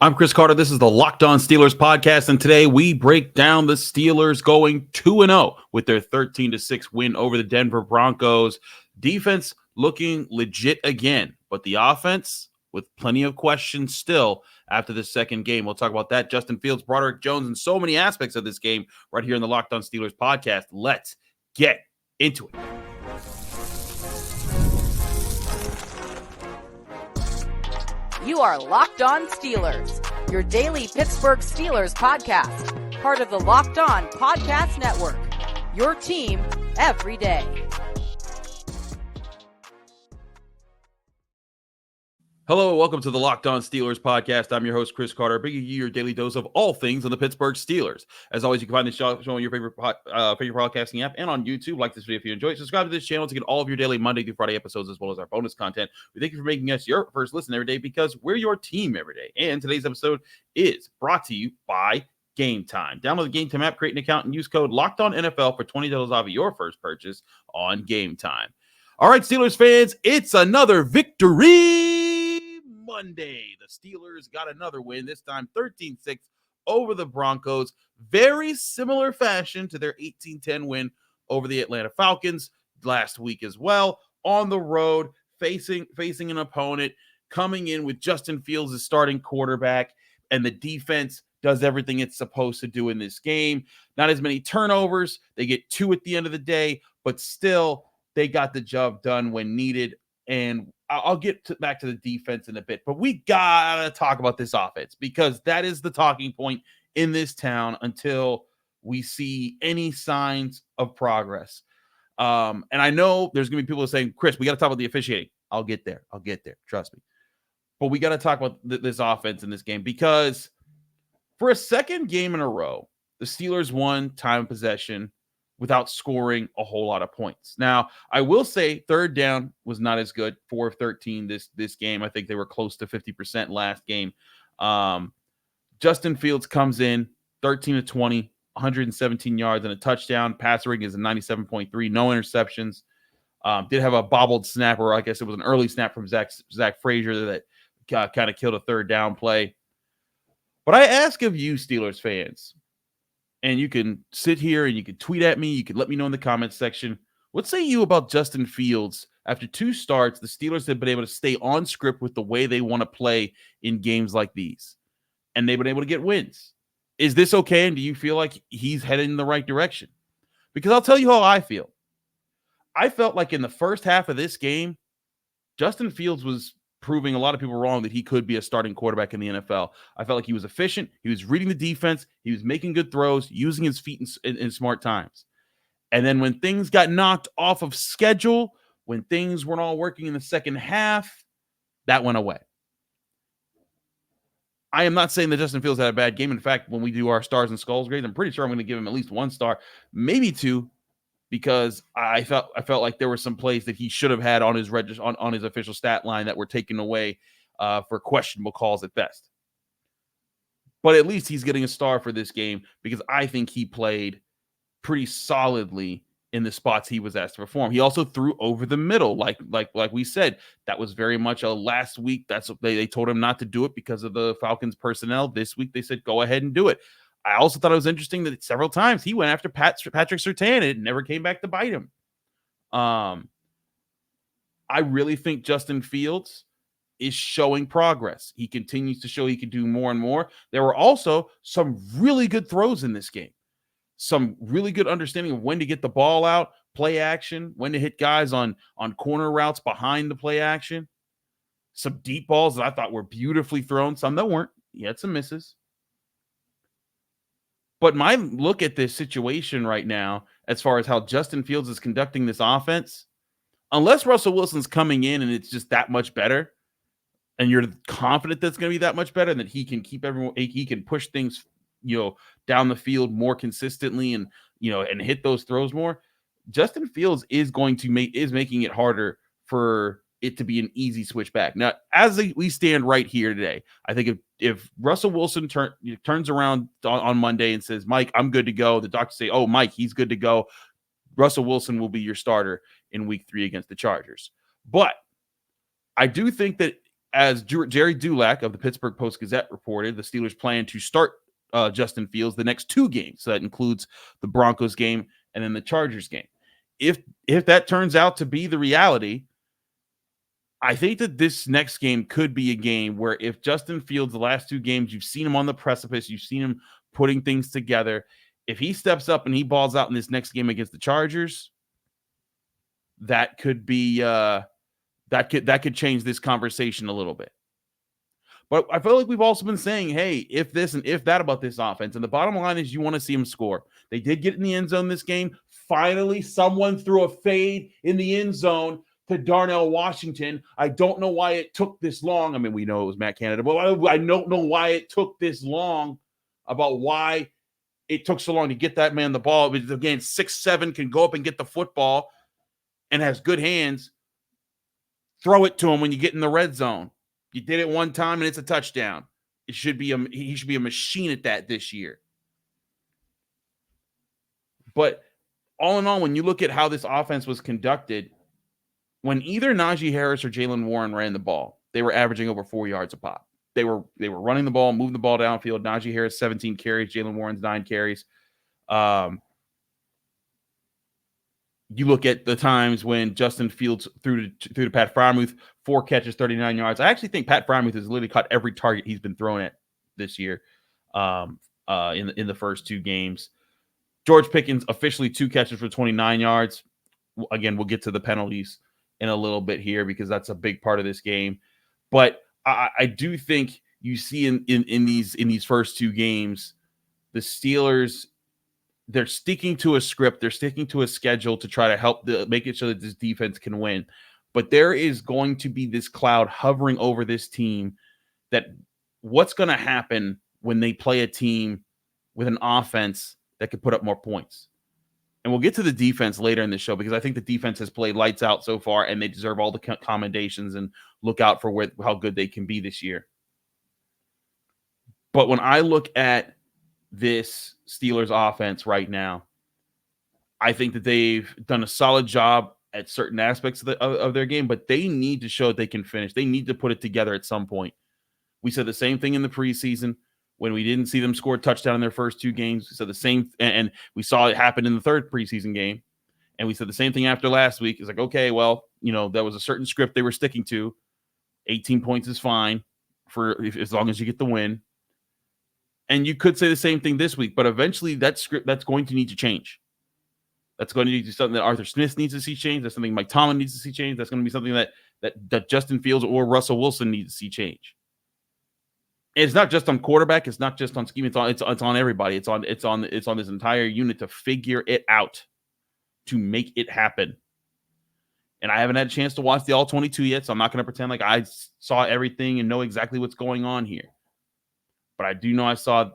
I'm Chris Carter. This is the Locked On Steelers podcast, and today we break down the Steelers going 2-0 with their 13-6 win over the Denver Broncos. Defense looking legit again, but the offense with plenty of questions still after the second game. We'll talk about that. Justin Fields, Broderick Jones, and so many aspects of this game right here in the Locked On Steelers podcast. Let's get into it. You are Locked On Steelers, your daily Pittsburgh Steelers podcast, part of the Locked On Podcast Network, your team every day. Hello, welcome to the Locked On Steelers podcast. I'm your host, Chris Carter, bringing you your daily dose of all things on the Pittsburgh Steelers. As always, you can find this show on your favorite podcasting app and on YouTube. Like this video if you enjoy it. Subscribe to this channel to get all of your daily Monday through Friday episodes as well as our bonus content. We thank you for making us your first listen every day because we're your team every day. And today's episode is brought to you by Game Time. Download the Game Time app, create an account, and use code LOCKEDONNFL for $20 off of your first purchase on Game Time. All right, Steelers fans, it's another victory Monday. The Steelers got another win, this time 13-6 over the Broncos. Very similar fashion to their 18-10 win over the Atlanta Falcons last week as well. On the road, facing an opponent, coming in with Justin Fields as starting quarterback, and the defense does everything it's supposed to do in this game. Not as many turnovers. They get 2 at the end of the day, but still, they got the job done when needed. And I'll get back to the defense in a bit, but we got to talk about this offense because that is the talking point in this town until we see any signs of progress. And I know there's going to be people saying, Chris, we got to talk about the officiating. I'll get there. Trust me. But we got to talk about this offense in this game because for a second game in a row, the Steelers won time of possession without scoring a whole lot of points. Now, I will say third down was not as good. 4 of 13 this game. I think they were close to 50% last game. Justin Fields comes in 13 of 20, 117 yards and a touchdown. Passer rating is a 97.3, no interceptions. Did have a bobbled snap, or I guess it was an early snap from Zach Frazier that kind of killed a third down play. But I ask of you, Steelers fans, and you can sit here and you can tweet at me. You can let me know in the comments section. What say you about Justin Fields? After 2 starts, the Steelers have been able to stay on script with the way they want to play in games like these. And they've been able to get wins. Is this okay? And do you feel like he's headed in the right direction? Because I'll tell you how I feel. I felt like in the first half of this game, Justin Fields was proving a lot of people wrong that he could be a starting quarterback in the NFL. I felt like he was efficient. He was reading the defense. He was making good throws, using his feet in smart times. And then when things got knocked off of schedule, when things weren't all working in the second half, that went away. I am not saying that Justin Fields had a bad game. In fact, when we do our stars and skulls grades, I'm pretty sure I'm going to give him at least 1 star, maybe 2, because I felt like there were some plays that he should have had on his on his official stat line that were taken away for questionable calls at best. But at least he's getting a star for this game because I think he played pretty solidly in the spots he was asked to perform. He also threw over the middle, like we said. That was very much a last week. That's what they told him not to do it because of the Falcons personnel. This week they said go ahead and do it. I also thought it was interesting that several times he went after Patrick Surtain and it never came back to bite him. I really think Justin Fields is showing progress. He continues to show he can do more and more. There were also some really good throws in this game. Some really good understanding of when to get the ball out, play action, when to hit guys on corner routes behind the play action. Some deep balls that I thought were beautifully thrown. Some that weren't. He had some misses. But my look at this situation right now, as far as how Justin Fields is conducting this offense, unless Russell Wilson's coming in and it's just that much better, and you're confident that's going to be that much better, and that he can keep everyone, he can push things, down the field more consistently, and and hit those throws more. Justin Fields is making it harder for it to be an easy switch back. Now, as we stand right here today, I think if Russell Wilson turns around on Monday and says, Mike, I'm good to go, the doctors say, oh, Mike, he's good to go, Russell Wilson will be your starter in week 3 against the Chargers. But I do think that as Jerry Dulac of the Pittsburgh Post-Gazette reported, the Steelers plan to start Justin Fields the next 2 games. So that includes the Broncos game and then the Chargers game. If that turns out to be the reality, I think that this next game could be a game where if Justin Fields, the last 2 games, you've seen him on the precipice, you've seen him putting things together. If he steps up and he balls out in this next game against the Chargers, that could be that could change this conversation a little bit. But I feel like we've also been saying, hey, if this and if that about this offense. And the bottom line is you want to see them score. They did get in the end zone this game. Finally, someone threw a fade in the end zone to Darnell Washington. I don't know why it took this long. I mean, we know it was Matt Canada, but I don't know why it took this long, about why it took so long to get that man the ball. Because again, 6'7", can go up and get the football and has good hands. Throw it to him when you get in the red zone. You did it one time and it's a touchdown. He should be a machine at that this year. But all in all, when you look at how this offense was conducted, when either Najee Harris or Jaylen Warren ran the ball, they were averaging over 4 yards a pop. They were running the ball, moving the ball downfield. Najee Harris 17 carries, Jaylen Warren's 9 carries. You look at the times when Justin Fields threw to Pat Freiermuth, 4 catches, 39 yards. I actually think Pat Freiermuth has literally caught every target he's been thrown at this year in the first 2 games. George Pickens officially 2 catches for 29 yards. Again, we'll get to the penalties in a little bit here because that's a big part of this game. But I do think you see in these first 2 games, the Steelers, they're sticking to a script. They're sticking to a schedule to try to help make it so that this defense can win. But there is going to be this cloud hovering over this team that what's going to happen when they play a team with an offense that could put up more points. And we'll get to the defense later in the show because I think the defense has played lights out so far and they deserve all the commendations and look out for how good they can be this year. But when I look at this Steelers offense right now, I think that they've done a solid job at certain aspects of their game, but they need to show that they can finish. They need to put it together at some point. We said the same thing in the preseason when we didn't see them score a touchdown in their first 2 games. We said the same, and we saw it happen in the 3rd preseason game. And we said the same thing after last week. It's like, okay, well, there was a certain script they were sticking to. 18 points is fine as long as you get the win. And you could say the same thing this week, but eventually that script, that's going to need to change. That's going to need to be something that Arthur Smith needs to see change. That's something Mike Tomlin needs to see change. That's going to be something that Justin Fields or Russell Wilson needs to see change. And it's not just on quarterback. It's not just on scheme. It's on everybody. It's on this entire unit to figure it out, to make it happen. And I haven't had a chance to watch the All 22 yet, so I'm not going to pretend like I saw everything and know exactly what's going on here. But I do know I saw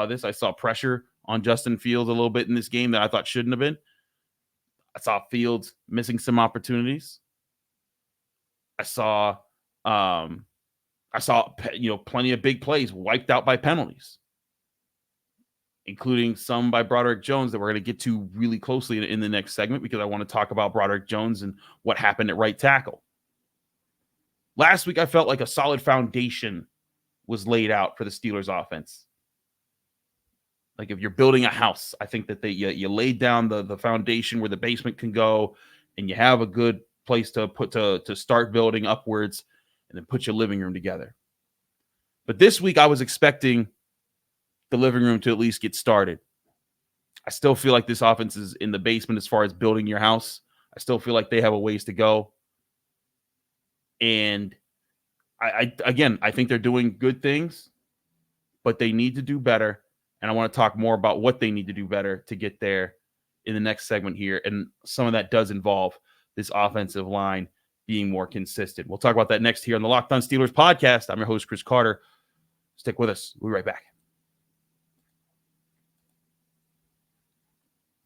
this. I saw pressure on Justin Fields a little bit in this game that I thought shouldn't have been. I saw Fields missing some opportunities. I saw plenty of big plays wiped out by penalties, including some by Broderick Jones that we're going to get to really closely in the next segment because I want to talk about Broderick Jones and what happened at right tackle. Last week, I felt like a solid foundation was laid out for the Steelers offense. Like if you're building a house, I think that you laid down the foundation where the basement can go and you have a good place to start building upwards and then put your living room together. But this week I was expecting the living room to at least get started. I still feel like this offense is in the basement as far as building your house. I still feel like they have a ways to go. And I think they're doing good things, but they need to do better. And I want to talk more about what they need to do better to get there in the next segment here. And some of that does involve this offensive line being more consistent. We'll talk about that next here on the Locked On Steelers podcast. I'm your host, Chris Carter. Stick with us. We'll be right back.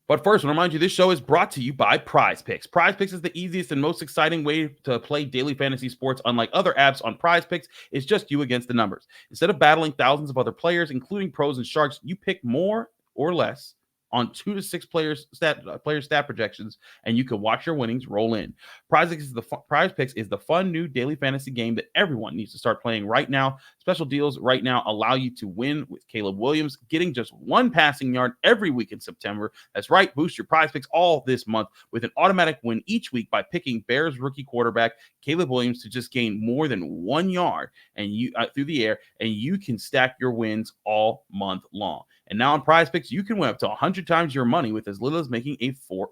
But first, I want to remind you, this show is brought to you by Prize Picks. Prize Picks is the easiest and most exciting way to play daily fantasy sports. Unlike other apps on Prize Picks, it's just you against the numbers. Instead of battling thousands of other players, including pros and sharks, you pick more or less on 2 to 6 players stat projections, and you can watch your winnings roll in. Prize Picks is the fun new daily fantasy game that everyone needs to start playing right now. Special deals right now allow you to win with Caleb Williams getting just 1 passing yard every week in September. That's right, boost your Prize Picks all this month with an automatic win each week by picking Bears rookie quarterback Caleb Williams to just gain more than 1 yard and you through the air, and you can stack your wins all month long. And now on Prize Picks, you can win up to 100 times your money with as little as making 4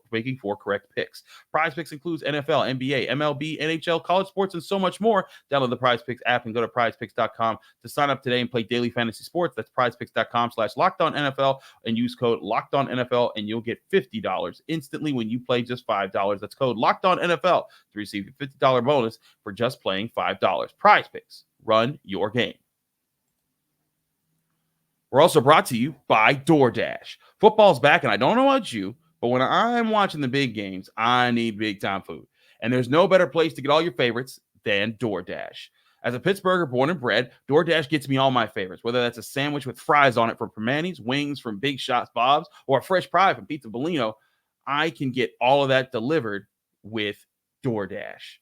correct picks. Prize Picks includes NFL, NBA, MLB, NHL, college sports, and so much more. Download the Prize Picks app and go to prizepicks.com to sign up today and play daily fantasy sports. That's prizepicks.com/LockedOnNFL and use code LockedOnNFL and you'll get $50 instantly when you play just $5. That's code LockedOnNFL to receive your $50 bonus for just playing $5. Prize Picks. Run your game. We're also brought to you by DoorDash. Football's back, and I don't know about you, but when I'm watching the big games, I need big-time food. And there's no better place to get all your favorites than DoorDash. As a Pittsburgher born and bred, DoorDash gets me all my favorites, whether that's a sandwich with fries on it from Permanis, wings from Big Shots Bob's, or a fresh pie from Pizza Bellino. I can get all of that delivered with DoorDash.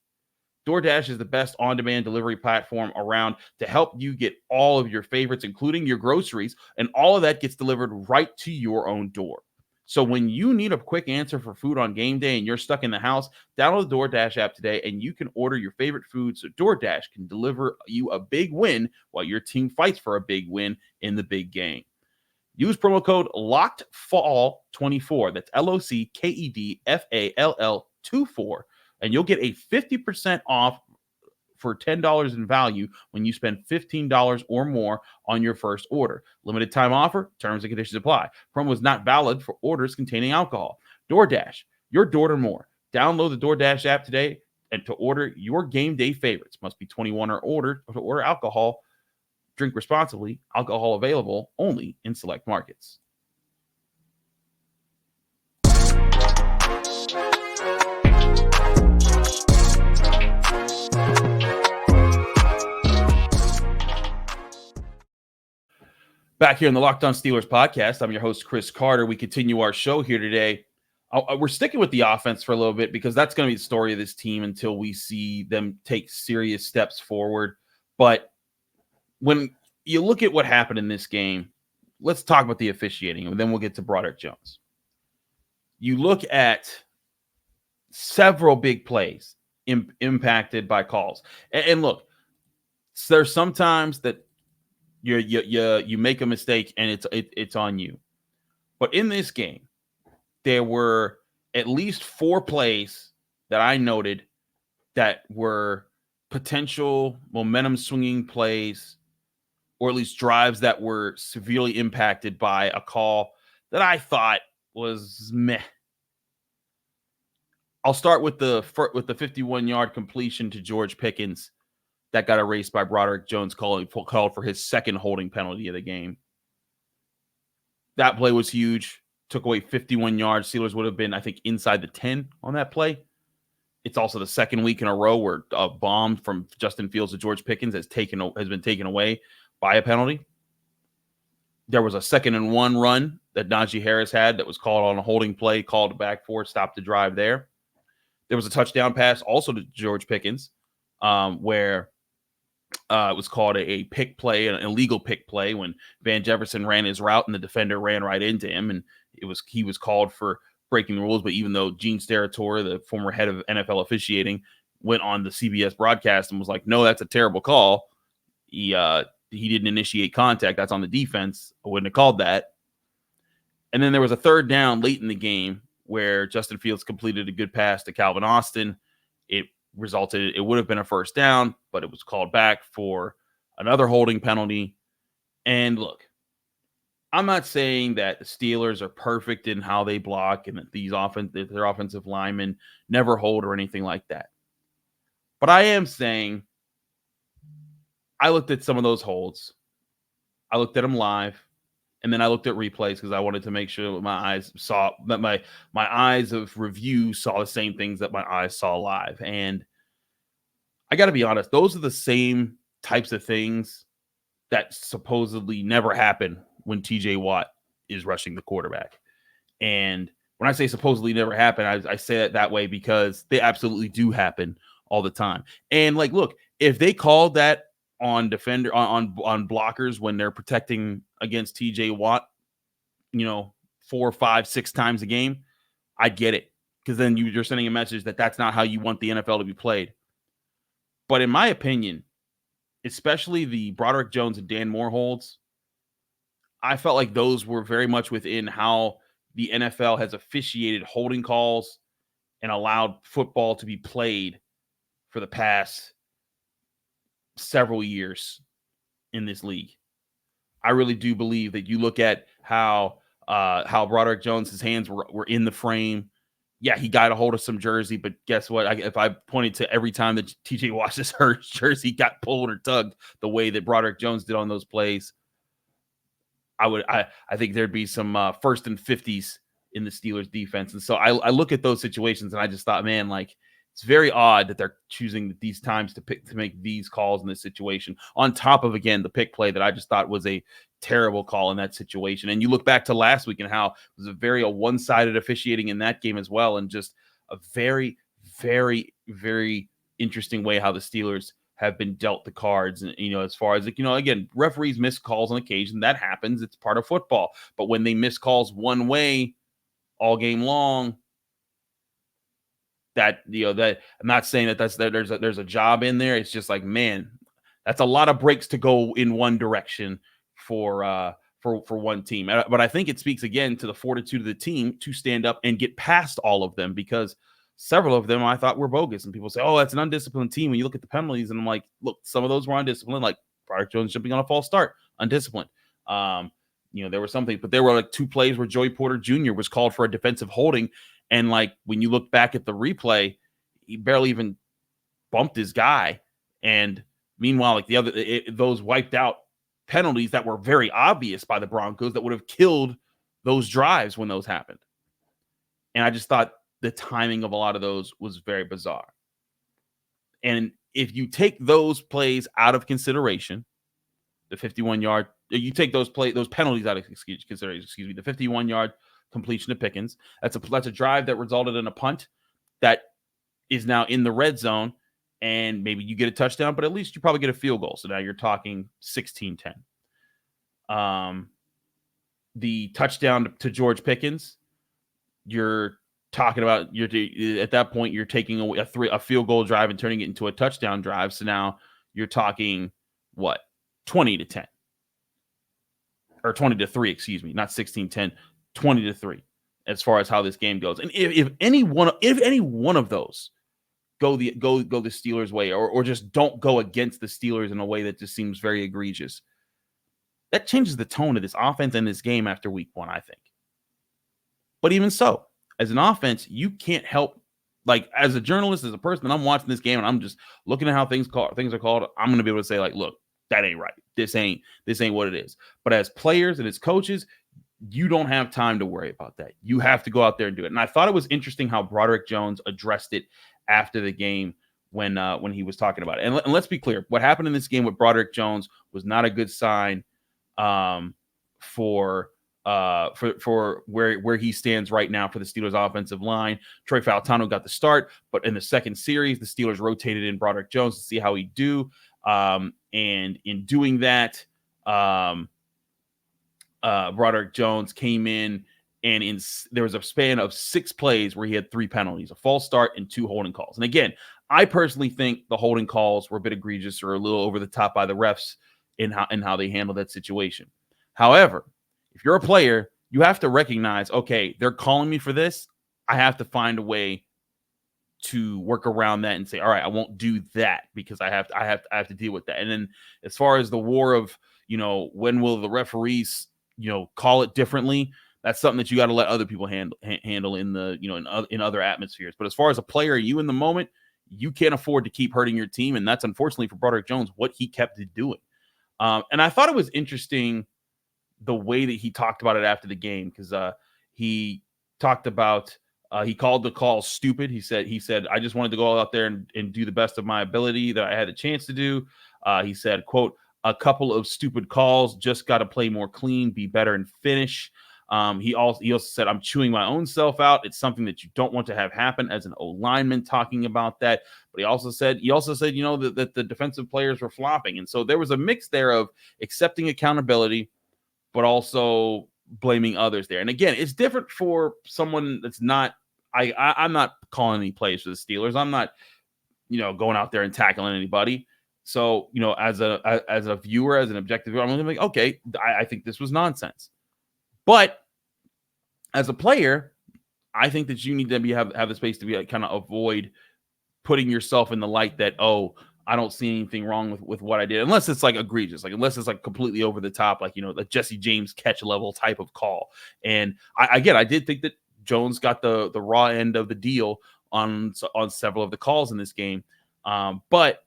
DoorDash is the best on-demand delivery platform around to help you get all of your favorites, including your groceries, and all of that gets delivered right to your own door. So when you need a quick answer for food on game day and you're stuck in the house, download the DoorDash app today and you can order your favorite food so DoorDash can deliver you a big win while your team fights for a big win in the big game. Use promo code LOCKEDFALL24. That's LOCKEDFALL24. And you'll get a 50% off for $10 in value when you spend $15 or more on your first order. Limited time offer, terms and conditions apply. Promo is not valid for orders containing alcohol. DoorDash, your door to more. Download the DoorDash app today and to order your game day favorites. Must be 21 or older to order alcohol. Drink responsibly. Alcohol available only in select markets. Back here in the Locked On Steelers podcast, I'm your host, Chris Carter. We continue our show here today. We're sticking with the offense for a little bit because that's going to be the story of this team until we see them take serious steps forward. But when you look at what happened in this game, let's talk about the officiating, and then we'll get to Broderick Jones. You look at several big plays impacted by calls. And look, there's sometimes that you make a mistake and it's on you. But in this game, there were at least 4 plays that I noted that were potential momentum swinging plays, or at least drives that were severely impacted by a call that I thought was meh. I'll start with the 51-yard completion to George Pickens that got erased by Broderick Jones called for his second holding penalty of the game. That play was huge. Took away 51 yards. Steelers would have been, I think, inside the 10 on that play. It's also the second week in a row where a bomb from Justin Fields to George Pickens has been taken away by a penalty. There was a 2nd and 1 run that Najee Harris had that was called on a holding play, called back for, stopped the drive there. There was a touchdown pass also to George Pickens where it was called a pick play, an illegal pick play, when Van Jefferson ran his route and the defender ran right into him, and he was called for breaking the rules. But even though Gene Steratore, the former head of NFL officiating, went on the CBS broadcast and was like, "No, that's a terrible call. He didn't initiate contact. That's on the defense. I wouldn't have called that." And then there was a 3rd down late in the game where Justin Fields completed a good pass to Calvin Austin. It would have been a 1st down, but it was called back for another holding penalty. And look, I'm not saying that the Steelers are perfect in how they block and that their offensive linemen never hold or anything like that. But I am saying I looked at some of those holds. I looked at them live, and then I looked at replays because I wanted to make sure that my eyes of review saw the same things that my eyes saw live. And I got to be honest, those are the same types of things that supposedly never happen when TJ Watt is rushing the quarterback. And when I say supposedly never happened, I say it that way because they absolutely do happen all the time. And like, look, if they called that on on blockers when they're protecting against TJ Watt, 4, 5, 6 times a game, I get it, because then you're sending a message that that's not how you want the NFL to be played. But in my opinion, especially the Broderick Jones and Dan Moore holds, I felt like those were very much within how the NFL has officiated holding calls and allowed football to be played for the past several years in this league. I really do believe that you look at how Broderick Jones' hands were in the frame. Yeah, he got a hold of some jersey, but guess what? If I pointed to every time that TJ Watt's jersey got pulled or tugged the way that Broderick Jones did on those plays, I think there'd be some first and 50s in the Steelers defense. And so I look at those situations and I just thought, man, like, it's very odd that they're choosing these times to make these calls in this situation, on top of, again, the pick play that I just thought was a terrible call in that situation. And you look back to last week and how it was a one-sided officiating in that game as well, and just a very, very, very interesting way how the Steelers have been dealt the cards. And, as far as, again, referees miss calls on occasion. That happens. It's part of football. But when they miss calls one way all game long, that I'm not saying that there's a job in there. It's just like, man, that's a lot of breaks to go in one direction for one team. But I think it speaks again to the fortitude of the team to stand up and get past all of them, because several of them I thought were bogus. And people say, oh, that's an undisciplined team. When you look at the penalties, and I'm like, look, some of those were undisciplined, like Broderick Jones jumping on a false start, undisciplined. There were something, but there were like 2 plays where Joey Porter Jr. was called for a defensive holding. And like, when you look back at the replay, he barely even bumped his guy. And meanwhile, like those wiped out penalties that were very obvious by the Broncos that would have killed those drives when those happened. And I just thought the timing of a lot of those was very bizarre. And if you take those plays out of consideration, the 51-yard, you take those penalties out of consideration, the 51-yard completion to Pickens, that's a drive that resulted in a punt that is now in the red zone, and maybe you get a touchdown, but at least you probably get a field goal. So now you're talking 16-10. The touchdown to George Pickens, you're talking about, at that point you're taking away a field goal drive and turning it into a touchdown drive. So now you're talking 20-10 or 20-3, excuse me, not 16-10, 20-3 as far as how this game goes. And if any one of those go the Steelers' way, or just don't go against the Steelers in a way that just seems very egregious, that changes the tone of this offense and this game after week 1, I think. But even so, as an offense, you can't help, like, as a journalist, as a person, I'm watching this game and I'm just looking at how things are called, I'm going to be able to say, like, look, that ain't right. This ain't what it is. But as players and as coaches, you don't have time to worry about that. You have to go out there and do it. And I thought it was interesting how Broderick Jones addressed it after the game when he was talking about it. And let's be clear, what happened in this game with Broderick Jones was not a good sign for where he stands right now for the Steelers offensive line. Troy Fautano got the start, but in the second series, the Steelers rotated in Broderick Jones to see how he'd do. And in doing that, Broderick Jones came in, and there was a span of 6 plays where he had 3 penalties, a false start and 2 holding calls. And again, I personally think the holding calls were a bit egregious or a little over the top by the refs in how they handled that situation. However, if you're a player, you have to recognize, okay, they're calling me for this. I have to find a way to work around that and say, all right, I won't do that because I have to deal with that. And then as far as the war of, when will the referees, call it differently, that's something that you got to let other people handle in the, in other atmospheres. But as far as a player, you in the moment, you can't afford to keep hurting your team. And that's unfortunately for Broderick Jones, what he kept doing. And I thought it was interesting the way that he talked about it after the game, because he talked about, he called the call stupid. He said, I just wanted to go out there and do the best of my ability that I had a chance to do. He said, quote, a couple of stupid calls, just got to play more clean, be better and finish. He also said, I'm chewing my own self out. It's something that you don't want to have happen, as an O-lineman talking about that. But he also said, that the defensive players were flopping. And so there was a mix there of accepting accountability, but also blaming others there. And again, it's different for someone that's not, I'm not calling any plays for the Steelers. I'm not, going out there and tackling anybody. So, as a viewer, as an objective viewer, I'm going to be like, okay, I think this was nonsense. But as a player, I think that you need to have the space to be kind of avoid putting yourself in the light that, oh, I don't see anything wrong with what I did, unless it's like egregious, like unless it's like completely over the top, like, the Jesse James catch level type of call. And I did think that Jones got the raw end of the deal on several of the calls in this game. But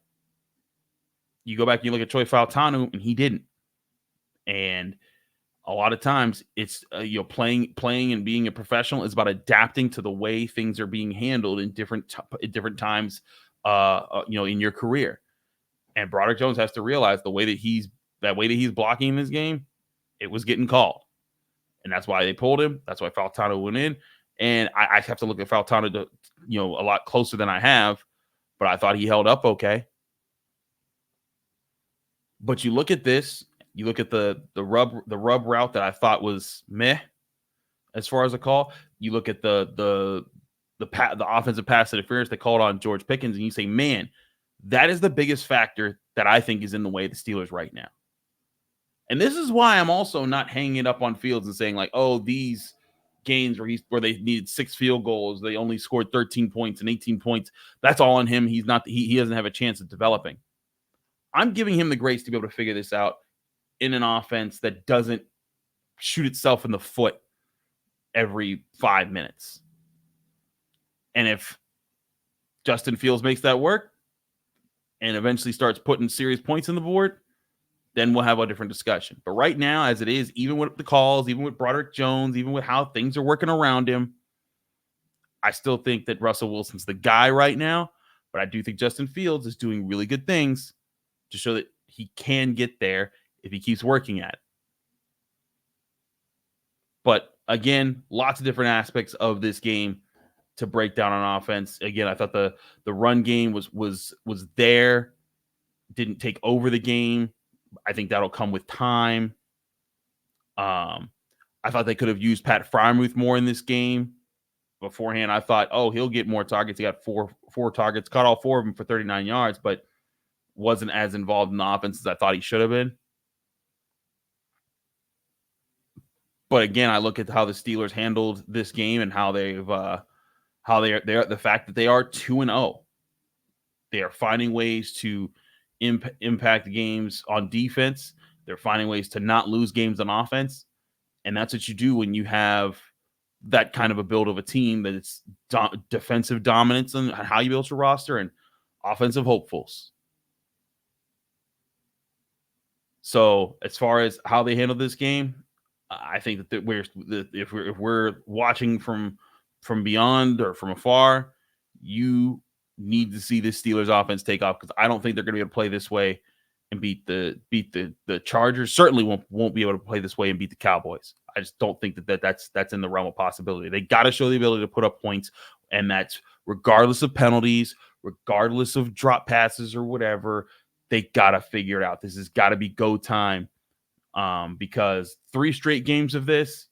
you go back and you look at Troy Fautanu, and he didn't. And a lot of times it's playing and being a professional is about adapting to the way things are being handled in different times in your career. And Broderick Jones has to realize the way that he's blocking in this game, it was getting called. And that's why they pulled him. That's why Fautanu went in. And I have to look at Fautanu a lot closer than I have, but I thought he held up okay. But you look at this, you look at the rub route that I thought was meh as far as a call. You look at the offensive pass interference they called on George Pickens, and you say, man, that is the biggest factor that I think is in the way of the Steelers right now. And this is why I'm also not hanging it up on Fields and saying like, oh, these games where they needed 6 field goals, they only scored 13 points and 18 points. That's all on him. He doesn't have a chance of developing. I'm giving him the grace to be able to figure this out in an offense that doesn't shoot itself in the foot every 5 minutes. And if Justin Fields makes that work and eventually starts putting serious points on the board, then we'll have a different discussion. But right now, as it is, even with the calls, even with Broderick Jones, even with how things are working around him, I still think that Russell Wilson's the guy right now. But I do think Justin Fields is doing really good things to show that he can get there if he keeps working at it. But again, lots of different aspects of this game to break down on offense. Again, I thought the run game was there, didn't take over the game. I think that'll come with time. I thought they could have used Pat Freiermuth more in this game. Beforehand, I thought, oh, he'll get more targets. He got four targets, caught all 4 of them for 39 yards, but wasn't as involved in the offense as I thought he should have been. But again, I look at how the Steelers handled this game and how they're the fact that they are 2-0. They are finding ways to impact games on defense. They're finding ways to not lose games on offense. And that's what you do when you have that kind of a build of a team, that it's defensive dominance and how you build your roster and offensive hopefuls. So as far as how they handle this game, I think that if we're watching from beyond or from afar, you need to see this Steelers offense take off, because I don't think they're going to be able to play this way and beat the Chargers. Certainly won't be able to play this way and beat the Cowboys. I just don't think that's in the realm of possibility. They got to show the ability to put up points, and that's regardless of penalties, regardless of drop passes or whatever. They got to figure it out. This has got to be go time, because 3 straight games of this,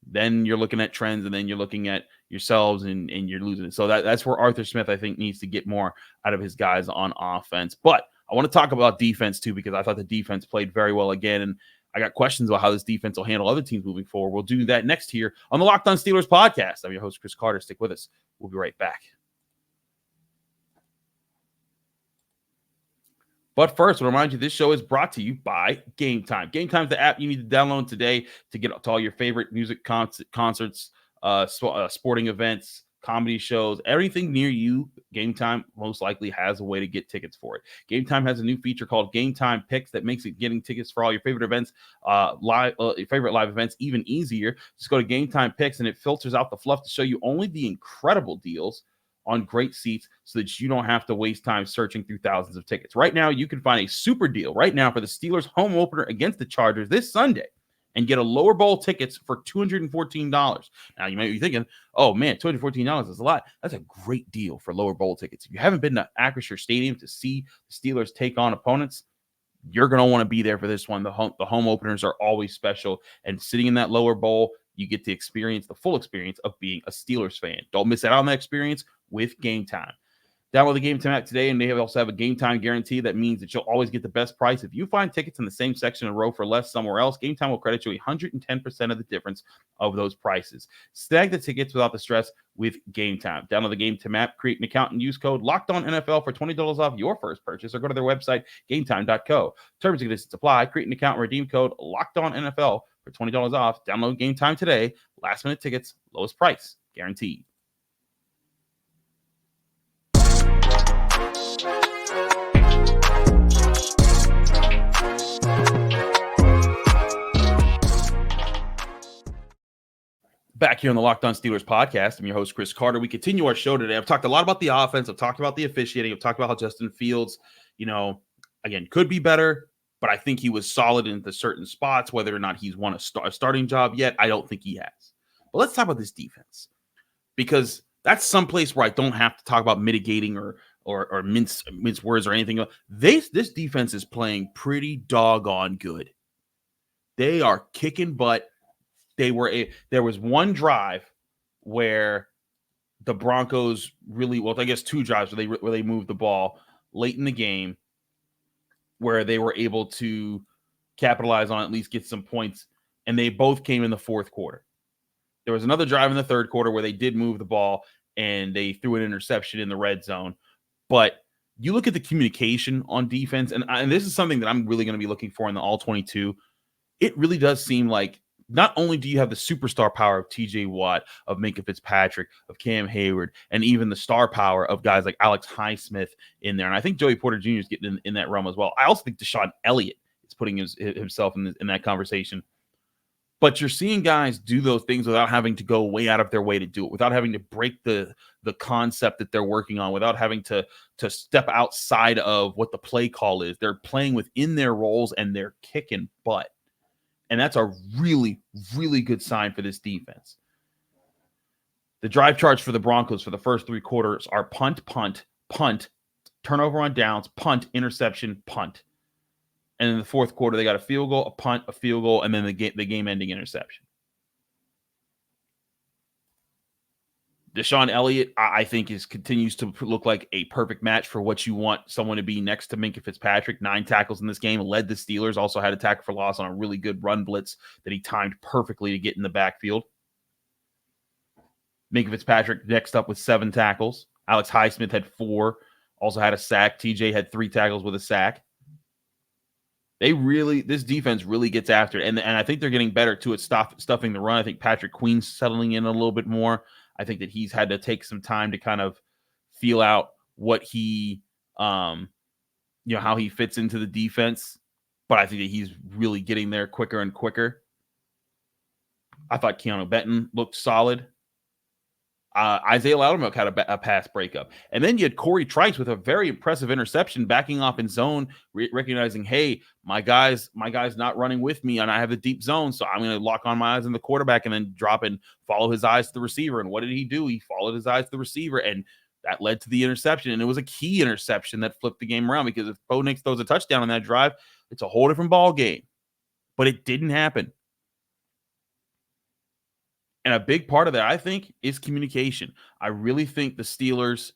then you're looking at trends, and then you're looking at yourselves and you're losing it. So that's where Arthur Smith, I think, needs to get more out of his guys on offense. But I want to talk about defense too, because I thought the defense played very well again. And I got questions about how this defense will handle other teams moving forward. We'll do that next here on the Locked On Steelers podcast. I'm your host, Chris Carter. Stick with us. We'll be right back. But first, I'll remind you, this show is brought to you by Game Time. Game Time is the app you need to download today to get to all your favorite music concerts, sporting events, comedy shows, everything near you. Game Time most likely has a way to get tickets for it. Game Time has a new feature called Game Time Picks that makes it getting tickets for all your favorite events, your favorite live events, even easier. Just go to Game Time Picks, and it filters out the fluff to show you only the incredible deals on great seats, so that you don't have to waste time searching through thousands of tickets. Right now, you can find a super deal right now for the Steelers home opener against the Chargers this Sunday. and get a lower bowl tickets for $214. Now, you might be thinking, oh, man, $214 is a lot. That's a great deal for lower bowl tickets. If you haven't been to Acrisure Stadium to see the Steelers take on opponents, you're going to want to be there for this one. The home openers are always special, and sitting in that lower bowl, you get to experience the full experience of being a Steelers fan. Don't miss out on that experience with Game Time. Download the Game Time app today, and they also have a Game Time guarantee. That means that you'll always get the best price. If you find tickets in the same section in a row for less somewhere else, Game Time will credit you 110% of the difference of those prices. Snag the tickets without the stress with Game Time. Download the Game Time app, create an account, and use code LOCKEDONNFL for $20 off your first purchase, or go to their website, gametime.co. Terms and conditions apply. Create an account and redeem code LOCKEDONNFL for $20 off. Download Game Time today. Last-minute tickets, lowest price, guaranteed. Back here on the Locked On Steelers podcast, I'm your host, Chris Carter. We continue our show today. I've talked a lot about the offense. I've talked about the officiating. I've talked about how Justin Fields, again, could be better, but I think he was solid in the certain spots. Whether or not he's won a starting job yet, I don't think he has. But let's talk about this defense, because that's someplace where I don't have to talk about mitigating or mince words or anything. This defense is playing pretty doggone good. They are kicking butt. There was one drive where the Broncos two drives where they moved the ball late in the game, where they were able to capitalize on, at least get some points, and they both came in the fourth quarter. There was another drive in the third quarter where they did move the ball and they threw an interception in the red zone. But you look at the communication on defense, and this is something that I'm really going to be looking for in the All-22. It really does seem like not only do you have the superstar power of TJ Watt, of Minkah Fitzpatrick, of Cam Hayward, and even the star power of guys like Alex Highsmith in there. And I think Joey Porter Jr. is getting in that realm as well. I also think Deshaun Elliott is putting himself in that conversation. But you're seeing guys do those things without having to go way out of their way to do it, without having to break the concept that they're working on, without having to step outside of what the play call is. They're playing within their roles, and they're kicking butt. And that's a really, really good sign for this defense. The drive charts for the Broncos for the first three quarters are punt, punt, punt, turnover on downs, punt, interception, punt. And in the fourth quarter, they got a field goal, a punt, a field goal, and then the game-ending interception. Deshaun Elliott, I think, continues to look like a perfect match for what you want someone to be next to Minkah Fitzpatrick. 9 tackles in this game, led the Steelers, also had a tackle for loss on a really good run blitz that he timed perfectly to get in the backfield. Minkah Fitzpatrick next up with 7 tackles. Alex Highsmith had 4, also had a sack. TJ had 3 tackles with a sack. This defense really gets after it, and I think they're getting better too at stuffing the run. I think Patrick Queen's settling in a little bit more. I think that he's had to take some time to kind of feel out what he, how he fits into the defense. But I think that he's really getting there quicker and quicker. I thought Keanu Benton looked solid. Isaiah Loudermilk had a pass breakup. And then you had Corey Trice with a very impressive interception, backing off in zone, recognizing, hey, my guy's not running with me, and I have the deep zone, so I'm going to lock on my eyes on the quarterback and then drop and follow his eyes to the receiver. And what did he do? He followed his eyes to the receiver, and that led to the interception. And it was a key interception that flipped the game around, because if Bo Nix throws a touchdown on that drive, it's a whole different ball game. But it didn't happen. And a big part of that, I think, is communication. I really think the Steelers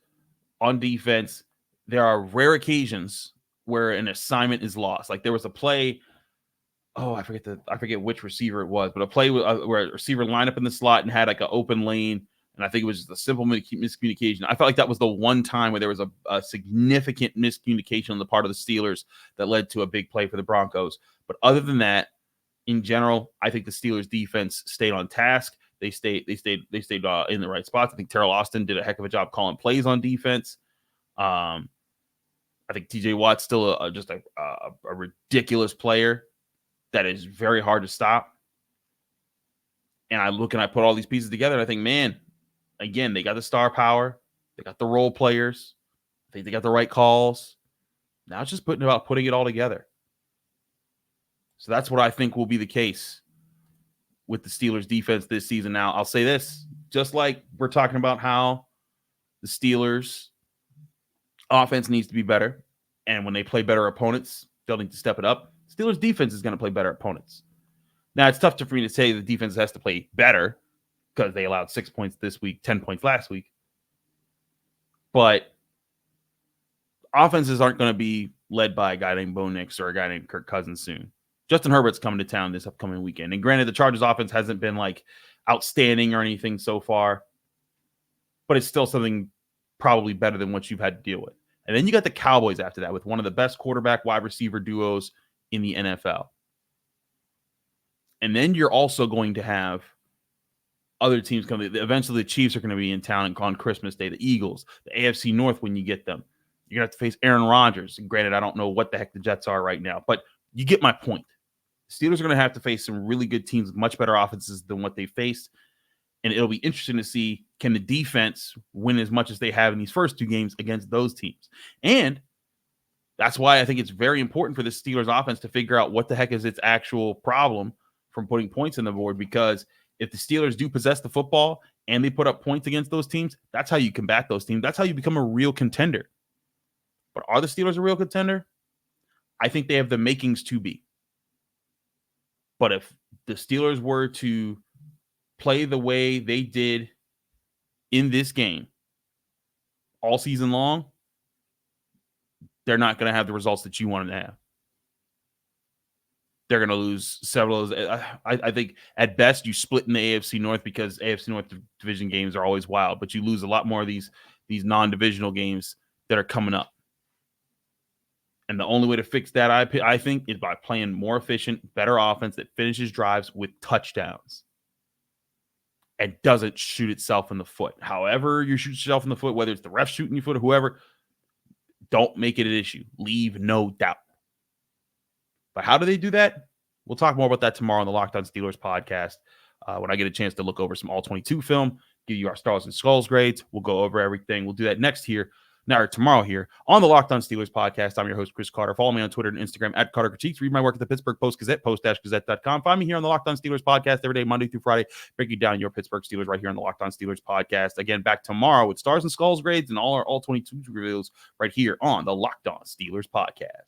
on defense, there are rare occasions where an assignment is lost. Like there was a play, I forget which receiver it was, but a play where a receiver lined up in the slot and had like an open lane, and I think it was just a simple miscommunication. I felt like that was the one time where there was a significant miscommunication on the part of the Steelers that led to a big play for the Broncos. But other than that, in general, I think the Steelers defense stayed on task. They stayed in the right spots. I think Terrell Austin did a heck of a job calling plays on defense. I think TJ Watt's still just a ridiculous player that is very hard to stop. And I put all these pieces together, and I think, man, again, they got the star power. They got the role players. I think they got the right calls. Now it's just putting it all together. So that's what I think will be the case with the Steelers defense this season. Now, I'll say this, just like we're talking about how the Steelers offense needs to be better, and when they play better opponents, they'll need to step it up. Steelers defense is going to play better opponents. Now, it's tough for me to say the defense has to play better because they allowed 6 points this week, 10 points last week. But offenses aren't going to be led by a guy named Bo Nix or a guy named Kirk Cousins soon. Justin Herbert's coming to town this upcoming weekend. And granted, the Chargers offense hasn't been like outstanding or anything so far, but it's still something probably better than what you've had to deal with. And then you got the Cowboys after that with one of the best quarterback wide receiver duos in the NFL. And then you're also going to have other teams coming. Eventually, the Chiefs are going to be in town on Christmas Day. The Eagles, the AFC North when you get them. You're going to have to face Aaron Rodgers. And granted, I don't know what the heck the Jets are right now, but you get my point. The Steelers are going to have to face some really good teams with much better offenses than what they faced. And it'll be interesting to see, can the defense win as much as they have in these first two games against those teams? And that's why I think it's very important for the Steelers offense to figure out what the heck is its actual problem from putting points on the board, because if the Steelers do possess the football and they put up points against those teams, that's how you combat those teams. That's how you become a real contender. But are the Steelers a real contender? I think they have the makings to be. But if the Steelers were to play the way they did in this game all season long, they're not going to have the results that you want them to have. They're going to lose several of those. I think at best you split in the AFC North, because AFC North division games are always wild, but you lose a lot more of these non-divisional games that are coming up. And the only way to fix that, I think, is by playing more efficient, better offense that finishes drives with touchdowns and doesn't shoot itself in the foot. However you shoot yourself in the foot, whether it's the ref shooting your foot or whoever, don't make it an issue. Leave no doubt. But how do they do that? We'll talk more about that tomorrow on the Locked On Steelers podcast. When I get a chance to look over some All-22 film, give you our Stars and Skulls grades. We'll go over everything. We'll do that tomorrow here on the Locked On Steelers podcast. I'm your host, Chris Carter. Follow me on Twitter and Instagram at Carter Critiques. Read my work at the Pittsburgh Post-Gazette, post-gazette.com. Find me here on the Locked On Steelers podcast every day, Monday through Friday, breaking down your Pittsburgh Steelers right here on the Locked On Steelers podcast. Again, back tomorrow with Stars and Skulls grades and all our All-22 reveals right here on the Locked On Steelers podcast.